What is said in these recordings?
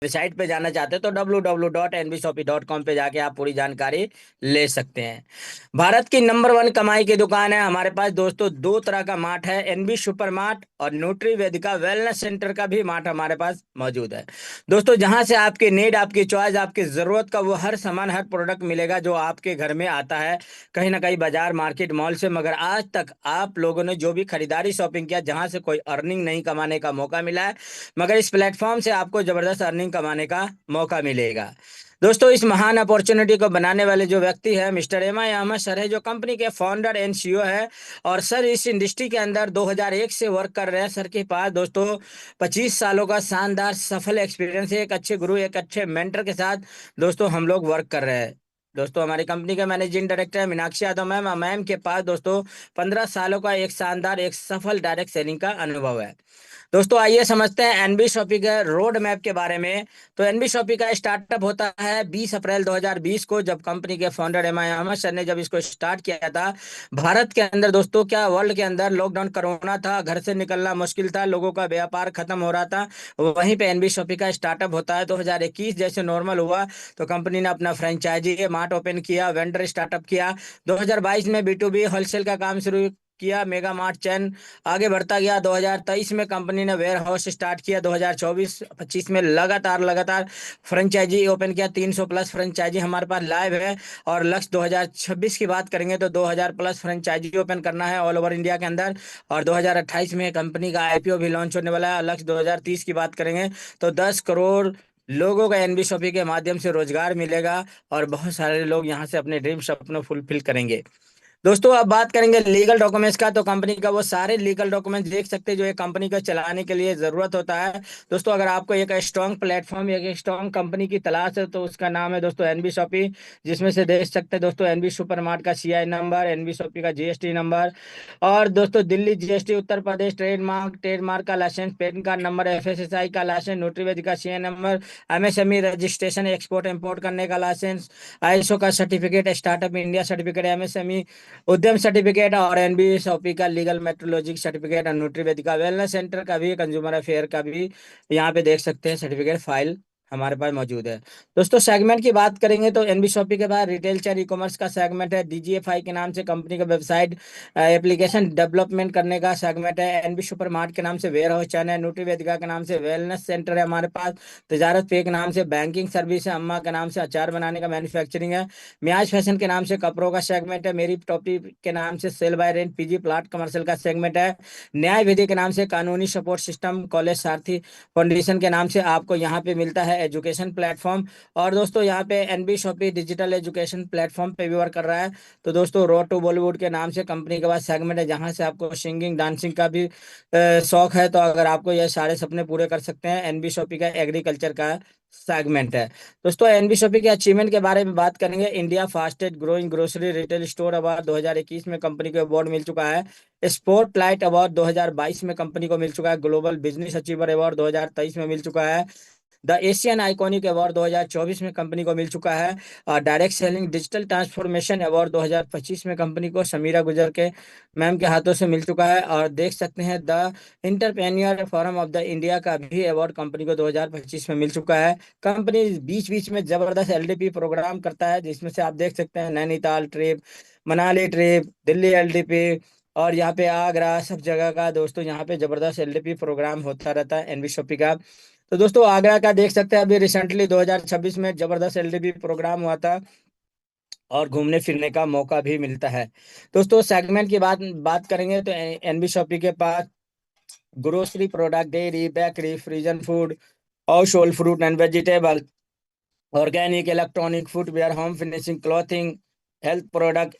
Site पे जाना चाहते हैं तो www.nbshopee.com पे जाके आप पूरी जानकारी ले सकते हैं। भारत की नंबर वन कमाई की दुकान है हमारे पास दोस्तों, दो तरह का मार्ट है, एनबी सुपर मार्ट और न्यूट्री वेदिका वेलनेस सेंटर का भी मार्ट हमारे पास मौजूद है दोस्तों, जहां से आपकी नीड, आपकी चॉइस, आपकी जरूरत का वो हर सामान, हर प्रोडक्ट मिलेगा जो आपके घर में आता है कहीं ना कहीं बाजार, मार्केट, मॉल से। मगर आज तक आप लोगों ने जो भी खरीदारी शॉपिंग किया जहां से कोई अर्निंग नहीं कमाने का मौका मिला है, मगर इस प्लेटफॉर्म से आपको जबरदस्त अर्निंग कमाने का मौका मिलेगा दोस्तों। इस महान अपॉर्चुनिटी को बनाने वाले जो व्यक्ति है मिस्टर एम आई अहमद सर है, जो कंपनी के फाउंडर एंड सीईओ है। और सर इस इंडस्ट्री के अंदर 2001 से वर्क कर रहे हैं। सर के पास दोस्तों 25 सालों का शानदार सफल एक्सपीरियंस है। एक अच्छे गुरु, एक अच्छे मेंटर के साथ दोस्तों हम लोग वर्क कर रहे हैं दोस्तों। हमारी कंपनी के मैनेजिंग डायरेक्टर है मीनाक्षी यादव मैम। मैम के पास दोस्तों 15 सालों का एक शानदार, एक सफल डायरेक्ट सेलिंग का अनुभव है दोस्तों। आइए समझते हैं एनबी शॉपी के रोड मैप के बारे में। तो एनबी शॉपी का स्टार्टअप होता है 20 अप्रैल 2020 को, जब कंपनी के फाउंडर एम आई अहमद सर ने जब इसको स्टार्ट किया था। भारत के अंदर दोस्तों, क्या वर्ल्ड के अंदर लॉकडाउन कोरोना था, घर से निकलना मुश्किल था, लोगों का व्यापार खत्म हो रहा था। वहीं पे एनबी शॉपी का स्टार्टअप होता है। 2021 जैसे नॉर्मल हुआ तो कंपनी ने अपना फ्रेंचाइजी मार्ट ओपन किया, वेंडर स्टार्टअप किया। 2022 में बी टू बी होलसेल का काम शुरू किया, मेगा मार्ट चैन आगे बढ़ता गया। 2023 में कंपनी ने वेयर हाउस स्टार्ट किया। 2024-25 में लगातार लगातार फ्रेंचाइजी ओपन किया। 300 प्लस फ्रेंचाइजी हमारे पास लाइव है। और लक्ष्य 2026 की बात करेंगे तो 2000 प्लस फ्रेंचाइजी ओपन करना है ऑल ओवर इंडिया के अंदर। और 2028 में कंपनी का आईपीओ भी लॉन्च होने वाला है। लक्ष्य 2030 की बात करेंगे तो 10 करोड़ लोगों का एनबी शॉपी के माध्यम से रोजगार मिलेगा और बहुत सारे लोग यहाँ से अपने ड्रीम सपनों फुलफिल करेंगे दोस्तों। अब बात करेंगे लीगल डॉक्यूमेंट्स का, तो कंपनी का वो सारे लीगल डॉक्यूमेंट्स देख सकते हैं जो एक कंपनी को चलाने के लिए जरूरत होता है दोस्तों। अगर आपको एक स्ट्रांग प्लेटफॉर्म, एक स्ट्रांग कंपनी की तलाश है तो उसका नाम है दोस्तों एनबी शॉपी, जिसमें से देख सकते हैं दोस्तों एनबी सुपर मार्ट का सीआई नंबर, एनबी शॉपी का जीएसटी नंबर, और दोस्तों Delhi GST, Uttar Pradesh trademark, trademark का licence, PAN card number, FSSI का लाइसेंस, नोटरी का CA number, MSME registration, export import करने का लाइसेंस, आईएसओ का certificate, startup India certificate, MSME Udyam certificate, और एनबी शॉपी का लीगल मेट्रोलॉजिक सर्टिफिकेट, और न्यूट्री वेदिका वेलनेस सेंटर का भी, कंज्यूमर अफेयर का भी यहाँ पे देख सकते हैं सर्टिफिकेट फाइल हमारे पास मौजूद है दोस्तों। सेगमेंट की बात करेंगे तो एनबी शॉपी के बाद रिटेल चेयर ई कॉमर्स का सेगमेंट है। डीजीएफआई के नाम से कंपनी का वेबसाइट एप्लीकेशन डेवलपमेंट करने का सेगमेंट है। एनबी सुपर मार्ट के नाम से वेयर हाउस चैन है। न्यूट्री वेदिका के नाम से वेलनेस सेंटर है हमारे पास। तजारत पे के नाम से बैंकिंग सर्विस है। अम्मा के नाम से अचार बनाने का मैन्युफैक्चरिंग है। मियाज फैशन के नाम से कपड़ों का सेगमेंट है। मेरी टॉपी के नाम से sell buy rent PG plot commercial का सेगमेंट है। न्याय विधि के नाम से कानूनी support system, college Sarthi foundation के नाम से आपको यहाँ पे मिलता है एजुकेशन प्लेटफॉर्म। और दोस्तों यहाँ पे NB Shoppy digital education platform पे भी वर्क कर रहा है। तो दोस्तों रोड टू बॉलीवुड के नाम से कंपनी के पास सेगमेंट है, जहाँ से आपको सिंगिंग डांसिंग का भी शौक है तो अगर आपको ये सारे सपने पूरे कर सकते हैं, एनबी शॉपी का एग्रीकल्चर का सेगमेंट है दोस्तों। एनबी शॉपी के अचीवमेंट के बारे में बात करेंगे। India fastest growing grocery retail store award 2021 में कंपनी को अवार्ड मिल चुका है। स्पोर्ट लाइट अवार्ड 2022 में कंपनी को मिल चुका है। ग्लोबल बिजनेस अचीवर अवार्ड 2023 में मिल चुका है। द एशियन आइकॉनिक अवार्ड 2024 में कंपनी को मिल चुका है। और direct selling digital transformation award 2025 में कंपनी को समीरा गुजर के मैम के हाथों से मिल चुका है। और देख सकते हैं the entrepreneur forum of the India का भी अवार्ड कंपनी को 2025 में मिल चुका है। कंपनी बीच बीच में जबरदस्त एलडीपी प्रोग्राम करता है, जिसमें से आप देख सकते हैं Nainital trip, Manali trip, Delhi LDP, और यहाँ पे आगरा, सब जगह का दोस्तों यहाँ पे जबरदस्त एलडीपी प्रोग्राम होता रहता है एनबी शॉपी का। तो दोस्तों आगरा का देख सकते हैं अभी रिसेंटली 2026 में जबरदस्त एलडीपी प्रोग्राम हुआ था और घूमने फिरने का मौका भी मिलता है दोस्तों। सेगमेंट की बात बात करेंगे तो एनबी शॉपी के पास grocery product, dairy, bakery, frozen food, household fruit and vegetable, organic, electronic, footwear, home finishing, clothing, health product,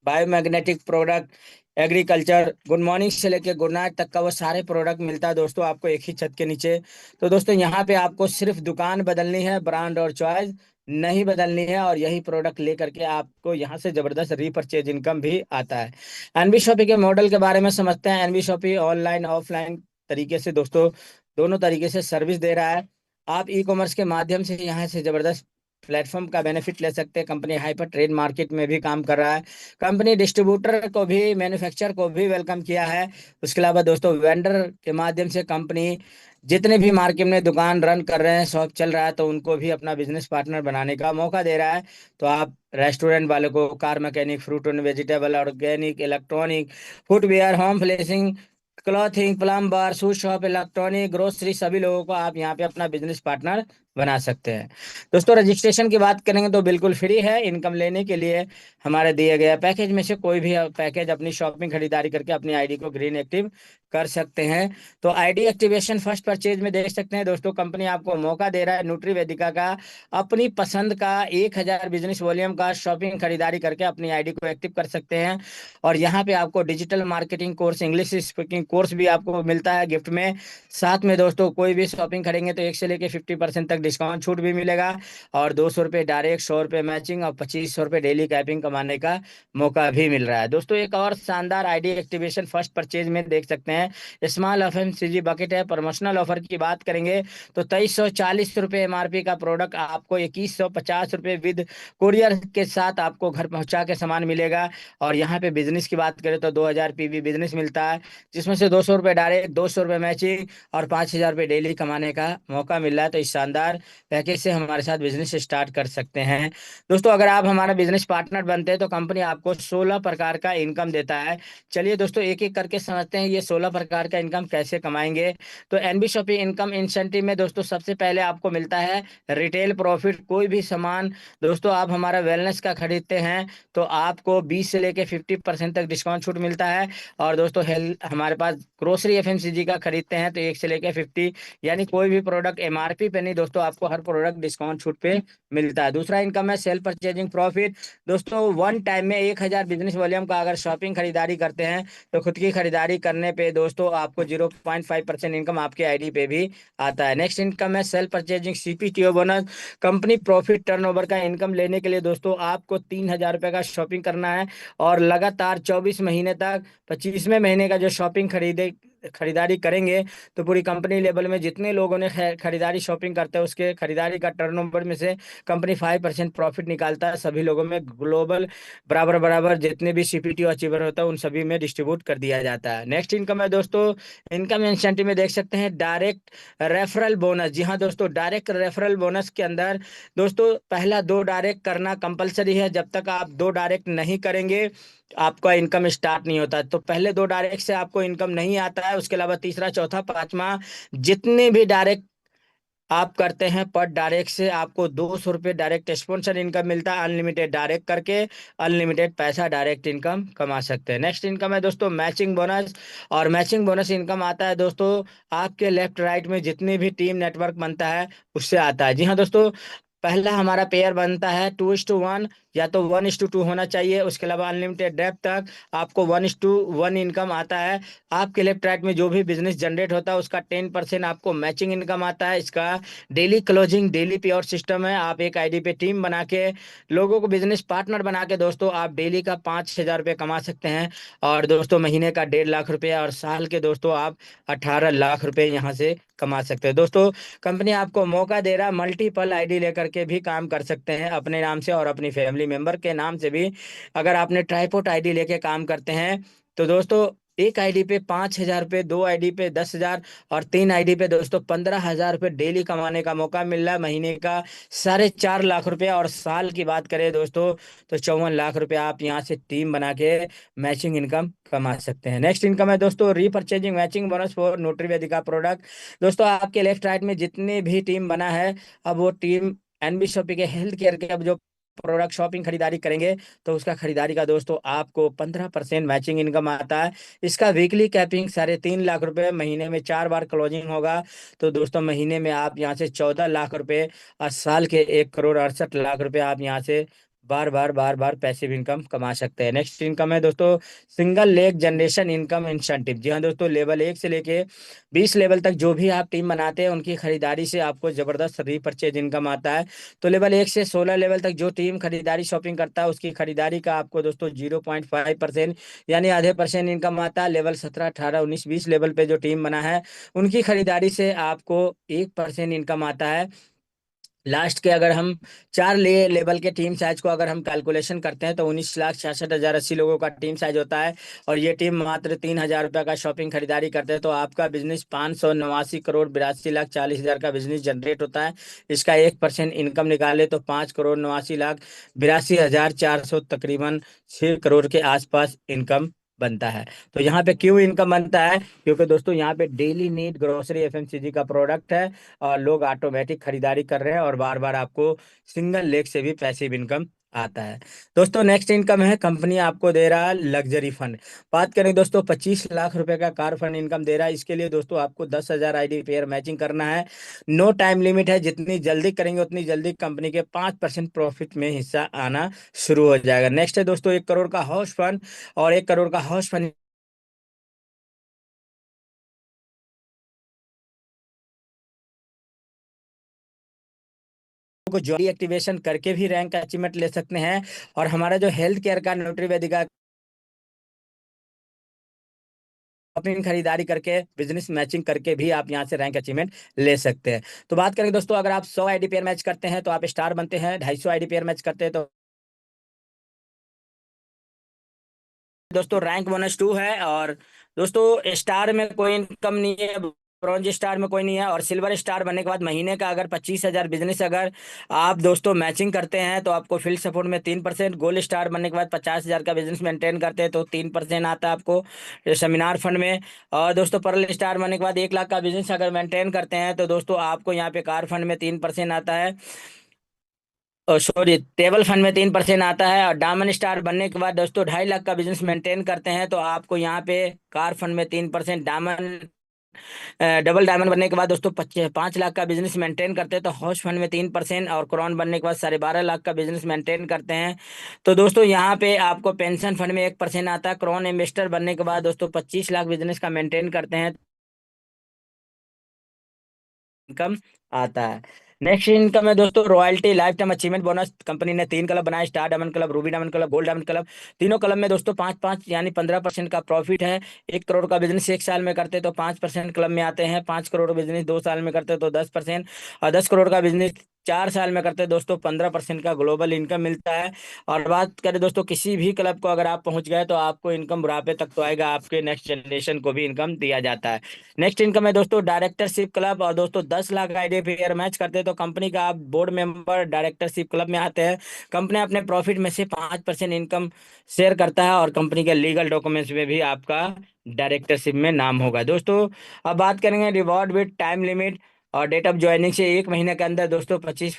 biomagnetic product, agriculture, good morning से लेके गुड नाइट तक का वो सारे प्रोडक्ट मिलता है दोस्तों आपको एक ही छत के नीचे। तो दोस्तों यहाँ पे आपको सिर्फ दुकान बदलनी है, ब्रांड और चॉइस नहीं बदलनी है, और यही प्रोडक्ट लेकर के आपको यहाँ से जबरदस्त रीपरचेज इनकम भी आता है। एनबी शॉपी के मॉडल के बारे में समझते हैं। एनबी शॉपी ऑनलाइन ऑफलाइन तरीके से दोस्तों दोनों तरीके से सर्विस दे रहा है। आप ई कॉमर्स के माध्यम से यहाँ से जबरदस्त प्लेटफॉर्म का बेनिफिट ले सकते हैं। कंपनी हाइपर ट्रेड मार्केट में भी काम कर रहा है। कंपनी डिस्ट्रीब्यूटर को भी, मैन्युफैक्चरर को भी वेलकम किया है। उसके अलावा दोस्तों वेंडर के माध्यम से कंपनी जितने भी मार्केट में दुकान रन कर रहे हैं, शॉप चल रहा है, तो उनको भी अपना बिजनेस पार्टनर बनाने का मौका दे रहा है। तो आप रेस्टोरेंट वाले को, car mechanic, fruit and vegetable, organic, electronic, footwear, home furnishing, clothing, plumber, shoes shop, electronic, grocery, सभी लोगों को आप यहाँ पे अपना बिजनेस पार्टनर बना सकते हैं। दोस्तों रजिस्ट्रेशन की बात करेंगे तो बिल्कुल फ्री है। इनकम लेने के लिए हमारे दिए गए पैकेज में से कोई भी पैकेज अपनी शॉपिंग खरीदारी करके अपनी आईडी को ग्रीन एक्टिव कर सकते हैं। तो आईडी एक्टिवेशन फर्स्ट परचेज में देख सकते हैं दोस्तों, कंपनी आपको मौका दे रहा है न्यूट्री वेदिका का अपनी पसंद का 1,000 बिजनेस वॉल्यूम का शॉपिंग खरीदारी करके अपनी आईडी को एक्टिव कर सकते हैं। और यहाँ पे आपको digital marketing course, English speaking course भी आपको मिलता है गिफ्ट में। साथ में दोस्तों कोई भी शॉपिंग करेंगे तो 1 से लेके 50% तक डिस्काउंट छूट भी मिलेगा। और 200 रुपये डायरेक्ट, 100 रुपये मैचिंग और 2500 रुपये डेली कैपिंग कमाने का मौका भी मिल रहा है। दोस्तों एक और शानदार आईडी एक्टिवेशन फर्स्ट परचेज में देख सकते हैं, स्मॉल एफएमसीजी बकेट है। प्रमोशनल ऑफर की बात करेंगे तो 2340 रुपये एमआरपी का प्रोडक्ट आपको 2150 रुपये विद कुरियर के साथ आपको घर पहुंचा के सामान मिलेगा। और यहाँ पे बिजनेस की बात करें तो 2000 पीवी बिजनेस मिलता है, जिसमें से 200 रुपये डायरेक्ट, 200 रुपये मैचिंग और 5000 रुपये डेली कमाने का मौका मिल रहा है। तो इस शानदार पैकेज से हमारे साथ बिजनेस स्टार्ट कर सकते हैं। दोस्तों अगर आप हमारा बिजनेस पार्टनर बनते हैं तो कंपनी आपको 16 प्रकार का इनकम देता है। चलिए दोस्तों एक एक करके समझते हैं ये 16 प्रकार का इनकम कैसे कमाएंगे। तो एनबी शॉपिंग इनकम इंसेंटिव में दोस्तों सबसे पहले आपको मिलता है रिटेल प्रॉफिट। कोई भी सामान दोस्तों आप हमारा वेलनेस का खरीदते हैं तो आपको 20 से लेके 50% तक डिस्काउंट छूट मिलता है। और दोस्तों हेल्थ हमारे पास ग्रोसरी एफएमसीजी का खरीदते हैं तो 1 से लेके 50, यानी कोई भी प्रोडक्ट एमआरपी पे नहीं दोस्तों, आपको हर प्रोडक्ट डिस्काउंट छूट पे मिलता है। दूसरा इनकम है सेल्फ परचेजिंग प्रॉफिट। दोस्तों वन टाइम में 1,000 बिजनेस वॉल्यूम का अगर शॉपिंग खरीदारी करते हैं तो खुद की खरीदारी करने पे दोस्तों आपको 0.5% इनकम आपके आईडी पे भी आता है। नेक्स्ट इनकम है self purchasing CPTO bonus. Company profit turnover का इनकम लेने के लिए दोस्तों आपको 3,000 रुपये का शॉपिंग करना है और लगातार 24 महीने तक 25वें महीने का जो शॉपिंग खरीदारी करेंगे तो पूरी कंपनी लेवल में जितने लोगों ने खरीदारी शॉपिंग करते हैं उसके खरीदारी का टर्नओवर में से कंपनी 5% प्रॉफिट निकालता है। सभी लोगों में ग्लोबल बराबर बराबर जितने भी सीपीटी अचीवर होता है उन सभी में डिस्ट्रीब्यूट कर दिया जाता है। नेक्स्ट इनकम है दोस्तों इनकम इंसेंटिव में देख सकते हैं डायरेक्ट रेफरल बोनस। जी हाँ दोस्तों, डायरेक्ट रेफरल बोनस के अंदर दोस्तों पहला 2 डायरेक्ट करना कंपलसरी है। जब तक आप 2 डायरेक्ट नहीं करेंगे आपका इनकम स्टार्ट नहीं होता। तो पहले 2 डायरेक्ट से आपको इनकम नहीं आता है। उसके अलावा तीसरा, चौथा, पांचवा जितने भी डायरेक्ट आप करते हैं पर डायरेक्ट से आपको 200 रुपये डायरेक्ट स्पॉन्सर इनकम मिलता है। अनलिमिटेड डायरेक्ट करके अनलिमिटेड पैसा डायरेक्ट इनकम कमा सकते हैं। नेक्स्ट इनकम है दोस्तों मैचिंग बोनस। और मैचिंग बोनस इनकम आता है दोस्तों आपके लेफ्ट राइट में जितने भी टीम नेटवर्क बनता है उससे आता है। जी हाँ दोस्तों, पहला हमारा पेयर बनता है 2:1 या तो 1:2 होना चाहिए। उसके अलावा अनलिमिटेड डेप्थ तक आपको 1:1 इनकम आता है। आपके लेफ्ट राइट में जो भी बिजनेस जनरेट होता है उसका 10% आपको मैचिंग इनकम आता है। इसका डेली क्लोजिंग, डेली पे आउट सिस्टम है। आप एक आईडी पे टीम बना के लोगों को बिजनेस पार्टनर बना के दोस्तों आप डेली का 5,000 रुपये कमा सकते हैं। और दोस्तों महीने का 1.5 लाख रुपये और साल के दोस्तों आप 18 लाख रुपये यहाँ से कमा सकते हैं। दोस्तों कंपनी आपको मौका दे रहा है मल्टीपल आईडी लेकर के भी काम कर सकते हैं अपने नाम से और अपनी फैमिली मेंबर के नाम से भी। अगर आपने ट्राइपोर्ट आईडी लेके काम करते हैं तो दोस्तों एक आईडी पे 5,000 रुपये, 2 आईडी पे 10,000 और 3 आईडी पे दोस्तों 15,000 रुपये डेली कमाने का मौका मिल रहा है। महीने का 4.5 लाख रुपये और साल की बात करें दोस्तों तो 54 लाख रुपये आप यहाँ से टीम बना के मैचिंग इनकम कमा सकते हैं। नेक्स्ट इनकम है दोस्तों repurchasing matching bonus for Nutri Vedika product. दोस्तों आपके लेफ्ट राइट में जितने भी टीम बना है अब वो टीम एनबी शॉपी के हेल्थ केयर के अब जो प्रोडक्ट शॉपिंग खरीदारी करेंगे तो उसका खरीदारी का दोस्तों आपको 15% मैचिंग इनकम आता है। इसका वीकली कैपिंग 3.5 लाख रुपए, महीने में 4 बार क्लोजिंग होगा। तो दोस्तों महीने में आप यहाँ से 14 लाख रुपए और साल के 1,68,00,000 रुपए आप यहाँ से बार बार पैसिव इनकम कमा सकते हैं। नेक्स्ट इनकम है दोस्तों single leg generation income incentive. जी हाँ दोस्तों, लेवल 1 से लेके 20 लेवल तक जो भी आप टीम बनाते हैं उनकी खरीदारी से आपको जबरदस्त रीपरचेज इनकम आता है। तो लेवल 1 से 16 लेवल तक जो टीम खरीदारी शॉपिंग करता है उसकी खरीदारी का आपको दोस्तों 0.5% यानी आधे परसेंट इनकम आता है। लेवल 17, 18, 19, 20 लेवल पे जो टीम बना है उनकी खरीदारी से आपको 1% इनकम आता है। लास्ट के अगर हम चार ले लेवल के टीम साइज को अगर हम कैलकुलेशन करते हैं तो 19,66,080 लोगों का टीम साइज होता है। और ये टीम मात्र 3,000 रुपये का शॉपिंग खरीदारी करते हैं तो आपका बिजनेस 589,82,40,000 का बिजनेस जनरेट होता है। इसका 1% इनकम निकाले तो 5,89,82,40,400 तकरीबन 6 करोड़ के आसपास इनकम बनता है। तो यहाँ पे क्यों इनकम बनता है? क्योंकि दोस्तों यहाँ पे डेली नीड ग्रोसरी एफएमसीजी का प्रोडक्ट है और लोग ऑटोमेटिक खरीदारी कर रहे हैं और बार बार आपको सिंगल लेग से भी पैसिव इनकम आता है। दोस्तों नेक्स्ट इनकम है, कंपनी आपको दे रहा है लग्जरी फंड। बात करें दोस्तों, 25 लाख रुपए का कार फंड इनकम दे रहा है। इसके लिए दोस्तों आपको 10,000 आईडी पेयर मैचिंग करना है। नो टाइम लिमिट है, जितनी जल्दी करेंगे उतनी जल्दी कंपनी के 5% प्रॉफिट में हिस्सा आना शुरू हो जाएगा। नेक्स्ट है दोस्तों 1 करोड़ का हाउस फंड। और 1 करोड़ का हाउस फंड को जॉली एक्टिवेशन करके भी रैंक अचीवमेंट ले सकते हैं। और हमारा जो हेल्थ केयर का न्यूट्री वेदिका अपनी खरीदारी करके बिजनेस मैचिंग करके भी आप यहाँ से रैंक अचीवमेंट ले सकते हैं। तो बात करें दोस्तों, अगर आप 100 आईडी पेयर मैच करते हैं तो आप स्टार बनते हैं, 250 आईडी पेयर मैच करते हैं तो दोस्तों रैंक -2 है। और दोस्तों स्टार में कोई इनकम नहीं है, ब्रॉन्ज स्टार में कोई नहीं है। और सिल्वर स्टार बनने के बाद महीने का अगर 25,000 बिजनेस अगर आप दोस्तों मैचिंग करते हैं तो आपको फील्ड सपोर्ट में 3%। गोल्ड स्टार बनने के बाद 50,000 का बिजनेस मेंटेन करते हैं तो 3% आता है आपको सेमिनार फंड में। और दोस्तों पर्ल स्टार बनने के बाद 1 लाख का बिजनेस अगर मेंटेन करते हैं तो दोस्तों आपको यहाँ पे कार फंड में 3% आता है। सॉरी, टेबल फंड में 3% आता है। और डायमंड स्टार बनने के बाद दोस्तों 2.5 लाख का बिजनेस मेंटेन करते हैं तो आपको यहाँ पे कार फंड में 3%। डायमंड डबल डायमंड बनने के बाद दोस्तों 5 लाख का बिजनेस मेंटेन करते हैं तो हाउस फंड में 3%। और क्राउन बनने के बाद 12.5 लाख का बिजनेस मेंटेन करते हैं तो दोस्तों यहाँ पे आपको पेंशन फंड में 1% आता है। क्राउन इन्वेस्टर बनने के बाद दोस्तों 25 लाख बिजनेस का मेंटेन करते हैं, इनकम आता है। नेक्स्ट इनकम है दोस्तों royalty life time achievement bonus. Company ने 3 क्लब बनाए, star diamond club, Ruby diamond club, gold diamond club. तीनों क्लब में दोस्तों 5-5 यानी 15% का प्रॉफिट है। 1 करोड़ का बिजनेस 1 साल में करते तो 5% क्लब में आते हैं। 5 करोड़ का बिजनेस 2 साल में करते तो 10%। और 10 करोड़ का बिजनेस 4 साल में करते दोस्तों 15% का ग्लोबल इनकम मिलता है। और बात करें दोस्तों किसी भी क्लब को अगर आप पहुंच गए तो आपको इनकम बुढ़ापे तक तो आएगा, आपके नेक्स्ट जनरेशन को भी इनकम दिया जाता है। नेक्स्ट इनकम है दोस्तों डायरेक्टरशिप क्लब। और दोस्तों 10 लाख आईडी पेयर मैच करते हैं तो कंपनी का आप बोर्ड मेंबर डायरेक्टरशिप क्लब में आते हैं। कंपनी अपने प्रॉफिट में से 5% इनकम शेयर करता है और कंपनी के लीगल डॉक्यूमेंट्स में भी आपका डायरेक्टरशिप में नाम होगा दोस्तों। अब बात करेंगे रिवॉर्ड विद टाइम लिमिट और डेट ऑफ ज्वाइनिंग से 1 महीने के अंदर दोस्तों 25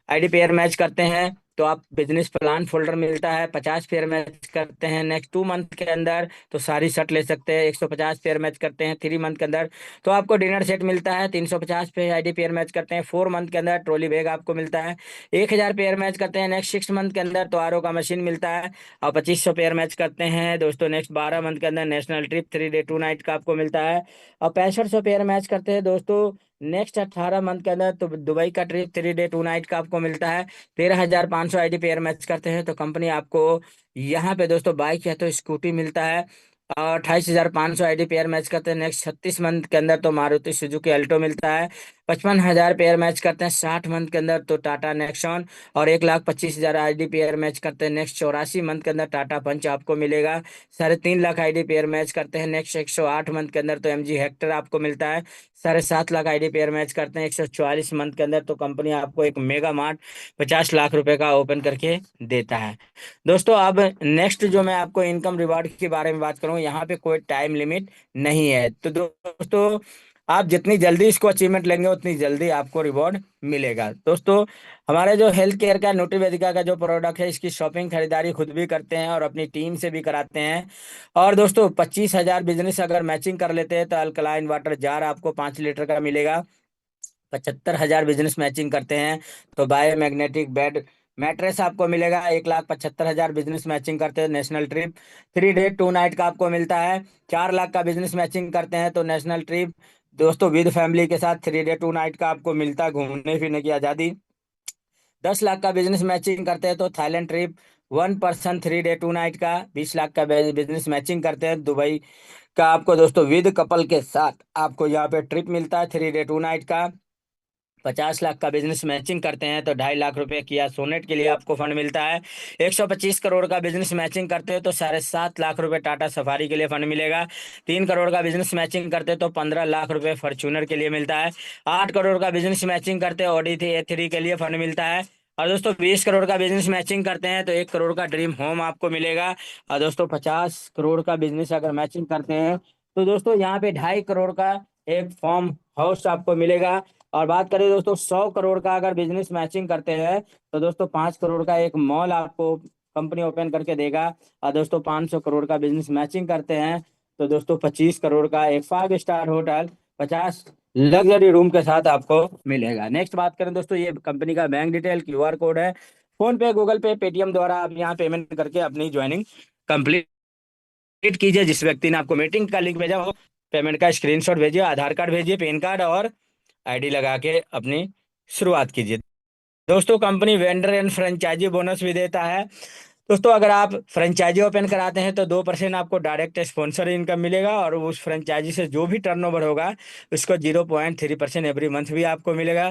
आईडी पेयर मैच करते हैं तो आप बिजनेस प्लान फोल्डर मिलता है। 50 पेयर मैच करते हैं नेक्स्ट 2 मंथ के अंदर तो सारी शर्ट ले सकते हैं। 150 पेयर मैच करते हैं 3 मंथ के अंदर तो आपको डिनर सेट मिलता है। 350 पे आईडी पेयर मैच करते हैं 4 मंथ के अंदर ट्रॉली बैग आपको मिलता है। 1,000 पेयर मैच करते हैं नेक्स्ट 6 मंथ के अंदर तो आरओ का मशीन मिलता है। और 2500 पेयर मैच करते हैं दोस्तों नेक्स्ट 12 मंथ के अंदर नेशनल ट्रिप 3 डे 2 नाइट का आपको मिलता है। और 6500 पेयर मैच करते हैं दोस्तों नेक्स्ट 18 मंथ के अंदर तो दुबई का ट्रिप 3 डे 2 नाइट का आपको मिलता है। 13,500 आईडी पेयर मैच करते हैं तो कंपनी आपको यहाँ पे दोस्तों बाइक या तो स्कूटी मिलता है। और 28,500 आईडी पेयर मैच करते हैं नेक्स्ट 36 मंथ के अंदर तो मारुति सुजुकी अल्टो मिलता है। 55,000 पेयर मैच करते हैं 60 मंथ के अंदर तो टाटा नेक्सॉन। और 1,25,000 आईडी पेयर मैच करते हैं नेक्स्ट 84 मंथ के अंदर टाटा पंच आपको मिलेगा। 3.5 लाख आईडी पेयर मैच करते हैं नेक्स्ट 108 मंथ के अंदर तो एमजी हेक्टर आपको मिलता है। 7.5 लाख आईडी पेयर मैच करते हैं 144 मंथ के अंदर तो कंपनी आपको एक मेगा मार्ट 50 लाख रुपए का ओपन करके देता है। दोस्तों अब नेक्स्ट जो मैं आपको इनकम रिवार्ड के बारे में बात करूं, यहाँ पे कोई टाइम लिमिट नहीं है। तो दोस्तों आप जितनी जल्दी इसको अचीवमेंट लेंगे उतनी जल्दी आपको रिवॉर्ड मिलेगा। दोस्तों हमारे जो हेल्थ केयर का न्यूट्रीवेदिका का जो प्रोडक्ट है इसकी शॉपिंग खरीदारी खुद भी करते हैं और अपनी टीम से भी कराते हैं। और दोस्तों 25,000 बिजनेस अगर मैचिंग कर लेते हैं तो अल्कलाइन वाटर जार आपको 5 लीटर का मिलेगा। 75,000 बिजनेस मैचिंग करते हैं तो बायो मैग्नेटिक बेड मैट्रेस आपको मिलेगा। 1,75,000 बिजनेस मैचिंग करते हैं नेशनल ट्रिप 3 डे 2 नाइट का आपको मिलता है। 4 लाख का बिजनेस मैचिंग करते हैं तो नेशनल ट्रिप दोस्तों विद फैमिली के साथ 3 डे 2 नाइट का आपको मिलता है, घूमने फिरने की आज़ादी। 10 लाख का बिजनेस मैचिंग करते हैं तो Thailand trip 1 person 3 day 2 night का। 20 लाख का बिजनेस मैचिंग करते हैं दुबई का आपको दोस्तों विद कपल के साथ आपको यहाँ पे ट्रिप मिलता है 3 डे 2 नाइट का। 50 लाख का बिजनेस मैचिंग करते हैं तो 2.5 लाख रुपए किया सोनेट के लिए आपको फंड मिलता है। 125 करोड़ का बिजनेस मैचिंग करते हैं तो 7.5 लाख रुपए टाटा सफारी के लिए फंड मिलेगा। 3 करोड़ का बिजनेस मैचिंग करते हैं तो 15 लाख रुपए फॉर्च्यूनर के लिए मिलता है। 8 करोड़ का बिजनेस मैचिंग करते हैं ऑडी A3 के लिए फंड मिलता है। और दोस्तों 20 करोड़ का बिजनेस मैचिंग करते हैं तो 1 करोड़ का ड्रीम होम आपको मिलेगा। और दोस्तों 50 करोड़ का बिजनेस अगर मैचिंग करते हैं तो दोस्तों यहाँ पे 2.5 करोड़ का एक फार्म हाउस आपको मिलेगा। और बात करें दोस्तों 100 करोड़ का अगर बिजनेस मैचिंग करते हैं तो दोस्तों 5 करोड़ का एक मॉल आपको कंपनी ओपन करके देगा। और दोस्तों 500 करोड़ का बिजनेस मैचिंग करते हैं तो दोस्तों 25 करोड़ का एक 5 स्टार होटल 50 लग्जरी रूम के साथ आपको मिलेगा। नेक्स्ट बात करें दोस्तों, ये कंपनी का बैंक डिटेल QR कोड है। फोन पे, गूगल पे, पेटीएम द्वारा आप यहाँ पेमेंट करके अपनी ज्वाइनिंग कंप्लीट कीजिए। जिस व्यक्ति ने आपको मीटिंग का लिंक भेजा हो, पेमेंट का स्क्रीनशॉट भेजिए, आधार कार्ड भेजिए, पैन कार्ड और ID लगा के अपनी शुरुआत कीजिए। दोस्तों company vendor and franchise bonus भी देता है। दोस्तों अगर आप फ्रेंचाइजी ओपन कराते हैं तो 2% आपको डायरेक्ट स्पॉन्सर इनकम मिलेगा और उस फ्रेंचाइजी से जो भी टर्नओवर होगा उसको 0.3% एवरी मंथ भी आपको मिलेगा।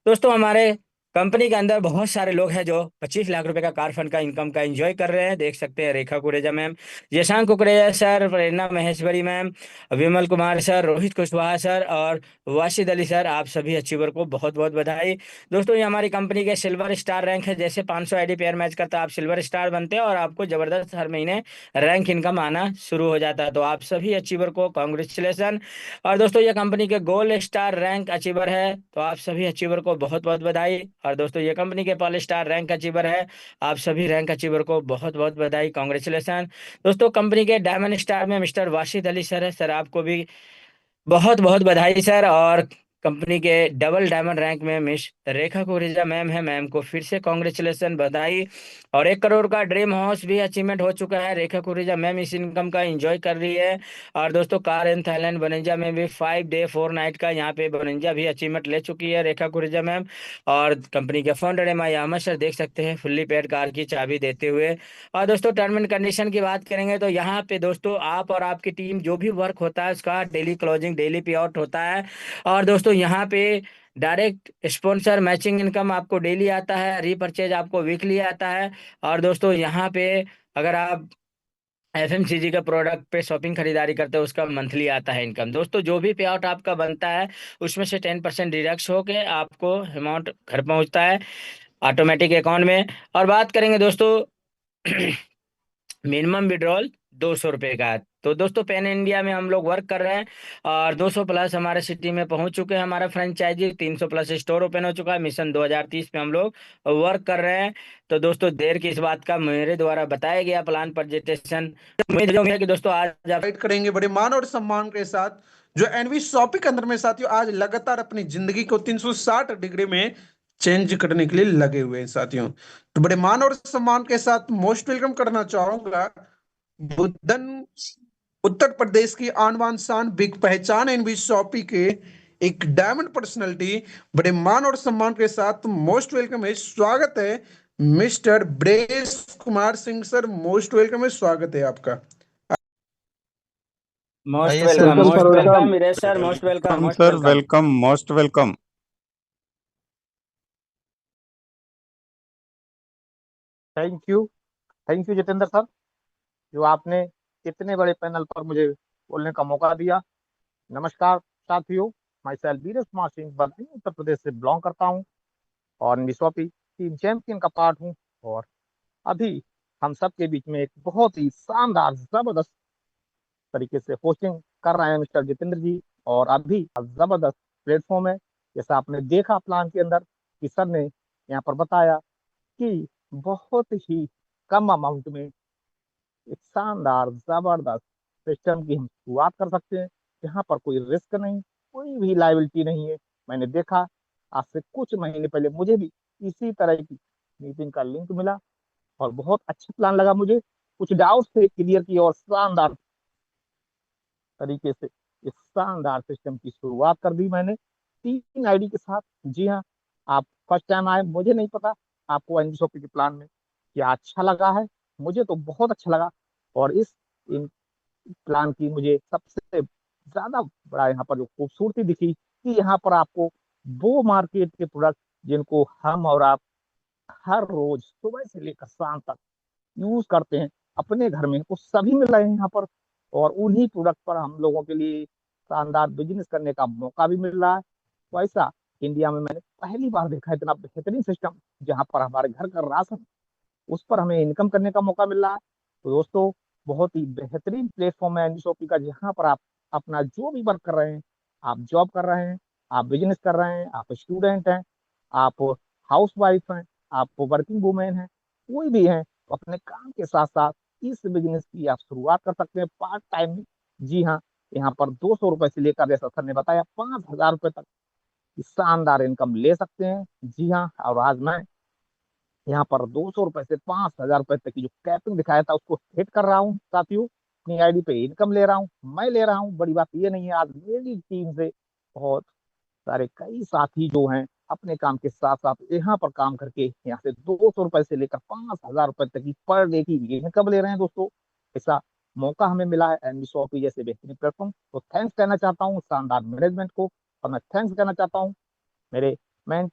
दोस्तों हमारे कंपनी के अंदर बहुत सारे लोग हैं जो 25 लाख रुपए का कार फंड का इनकम का एंजॉय कर रहे हैं। देख सकते हैं रेखा कुरेजा मैम, यशांक कुकरेजा सर, प्रेरणा Maheshwari ma'am, Vimal Kumar sir, Rohit Kushwaha sir और वाशिद अली सर, आप सभी अचीवर को बहुत बहुत बधाई। दोस्तों ये हमारी कंपनी के सिल्वर स्टार रैंक है। जैसे 500 ID पेयर मैच करता है आप सिल्वर स्टार बनते हैं और आपको जबरदस्त हर महीने रैंक इनकम आना शुरू हो जाता है। तो आप सभी अचीवर को कॉन्ग्रेचुलेसन। और दोस्तों ये कंपनी के गोल्ड स्टार रैंक अचीवर है तो आप सभी अचीवर को बहुत बहुत बधाई। और दोस्तों ये कंपनी के पॉल स्टार रैंक अचीवर है, आप सभी रैंक अचीवर को बहुत बहुत बधाई, कॉन्ग्रेचुलेसन। दोस्तों कंपनी के डायमंड स्टार में मिस्टर वाशिद अली सर है, सर आपको भी बहुत बहुत बधाई सर। और कंपनी के डबल डायमंड रैंक में मिस रेखा कुरेजा मैम है, मैम को फिर से कांग्रेचुलेशन, बधाई। और 1 करोड़ का ड्रीम हाउस भी अचीवमेंट हो चुका है। रेखा कुरेजा मैम इस इनकम का एंजॉय कर रही है। और दोस्तों कार इन थाईलैंड बनंजा में भी 5 डे 4 नाइट का यहाँ पे बनंजा भी अचीवमेंट ले चुकी है रेखा कुरेजा मैम। और कंपनी के फाउंडर MI अहमद सर देख सकते हैं फुल्ली पेड कार की चाबी देते हुए। और दोस्तों टर्म एंड कंडीशन की बात करेंगे तो यहाँ पे दोस्तों आप और आपकी टीम जो भी वर्क होता है उसका डेली क्लोजिंग, डेली पे आउट होता है। और दोस्तों यहाँ पे डायरेक्ट स्पॉन्सर मैचिंग इनकम आपको डेली आता है, रीपरचेज आपको वीकली आता है। और दोस्तों यहाँ पे अगर आप FMCG का प्रोडक्ट पे शॉपिंग खरीदारी करते हो उसका मंथली आता है इनकम। दोस्तों जो भी पे आउट आपका बनता है उसमें से 10% डिडक्ट होके आपको अमाउंट घर पहुंचता है ऑटोमेटिक अकाउंट में। और बात करेंगे दोस्तों मिनिमम विड्रॉल 200 रुपये का है। तो दोस्तों पैन इंडिया में हम लोग वर्क कर रहे हैं और 200 प्लस हमारे सिटी में पहुंच चुके हैं। हमारा फ्रेंचाइजी 300 प्लस स्टोर ओपन हो चुका है। मिशन 2030 पे हम लोग वर्क कर रहे हैं। तो दोस्तों देर की इस बात का मेरे द्वारा बताया गया प्लान प्रेजेंटेशन उम्मीद है कि दोस्तों आज आप करेंगे बड़े मान और सम्मान के साथ। जो एनवी शॉपिंग के अंदर में साथियों आज लगातार अपनी जिंदगी को 360 डिग्री में चेंज करने के लिए लगे हुए हैं साथियों। तो बड़े मान और सम्मान के साथ मोस्ट वेलकम करना चाहूंगा बुद्धन, उत्तर प्रदेश की आन बान शान, बिग पहचान एनवी शॉपी के एक डायमंड पर्सनालिटी, बड़े मान और सम्मान के साथ मोस्ट वेलकम है, स्वागत है mister brace Kumar Singh sir. Most welcome है, स्वागत है आपका। मोस्ट आइए sir, welcome, welcome sir, most welcome. Welcome Viresh sir, most welcome, welcome most sir, welcome. Welcome, most welcome. Thank you. Thank you Jitendra sir, जो आपने इतने बड़े पैनल पर मुझे बोलने का मौका दिया। नमस्कार साथियों, माई सेल्फ वीरेश कुमार सिंह बर्फी उत्तर प्रदेश से बिलोंग करता हूँ और निशॉपी टीम चैंपियन का पार्ट हूँ। और अभी हम सबके बीच में एक बहुत ही शानदार जबरदस्त तरीके से होस्टिंग कर रहे हैं मिस्टर जितेंद्र जी। और अभी जबरदस्त प्लेटफॉर्म है, जैसा आपने देखा प्लान के अंदर कि सर ने यहाँ पर बताया कि बहुत ही कम अमाउंट में एक शानदार जबरदस्त सिस्टम की हम शुरुआत कर सकते हैं। यहाँ पर कोई रिस्क नहीं, कोई भी लाइबिलिटी नहीं है। मैंने देखा आज से कुछ महीने पहले मुझे भी इसी तरह की मीटिंग का लिंक मिला और बहुत अच्छा प्लान लगा मुझे। कुछ डाउट थे, क्लियर किए और शानदार तरीके से इस शानदार सिस्टम की शुरुआत कर दी मैंने 3 ID के साथ। जी हाँ, आप फर्स्ट टाइम आए, मुझे नहीं पता आपको एनजीओपी के प्लान में क्या अच्छा लगा है। मुझे तो बहुत अच्छा लगा। और इस इन प्लान की मुझे सबसे ज्यादा बड़ा यहाँ पर जो खूबसूरती दिखी कि यहाँ पर आपको वो मार्केट के प्रोडक्ट जिनको हम और आप हर रोज सुबह से लेकर शाम तक यूज करते हैं अपने घर में, वो सभी मिल रहे हैं यहाँ पर। और उन्हीं प्रोडक्ट पर हम लोगों के लिए शानदार बिजनेस करने का मौका भी मिल रहा है। तो ऐसा इंडिया में मैंने पहली बार देखा है इतना बेहतरीन सिस्टम, जहाँ पर हमारे घर का राशन, उस पर हमें इनकम करने का मौका मिल रहा है। तो दोस्तों, बहुत ही बेहतरीन प्लेटफॉर्म है एनबीशॉपी का, जहाँ पर आप अपना जो भी वर्क कर रहे हैं, आप जॉब कर रहे हैं, आप बिजनेस कर रहे हैं, आप स्टूडेंट हैं, आप हाउस वाइफ हैं, आप वर्किंग वुमेन हैं, कोई भी हैं, तो अपने काम के साथ साथ इस बिजनेस की आप शुरुआत कर सकते हैं पार्ट टाइम में। जी हाँ, यहाँ पर 200 रुपए से लेकर, जैसा सर ने बताया, 5,000 रुपए तक की शानदार इनकम ले सकते हैं। जी हाँ, और आज मैं यहाँ पर 200 रुपए से 5,000 रुपए तक की जो कैपिंग दिखाया था उसको हिट कर रहा हूँ साथियों। अपनी आईडी पे इनकम ले रहा हूँ, मैं ले रहा हूँ। बड़ी बात ये नहीं है, आज मेरी टीम से बहुत सारे कई साथी जो हैं अपने काम के साथ साथ यहाँ पर काम करके यहाँ से 200 रुपए से लेकर 5,000 रुपए तक की पर डे की इनकम ले रहे हैं दोस्तों। ऐसा मौका हमें मिला है एनबी शॉपी जैसे बेहतरीन प्लेटफॉर्म, तो थैंक्स कहना चाहता हूँ शानदार मैनेजमेंट को, और मैं थैंक्स कहना चाहता हूँ मेरे मेंटर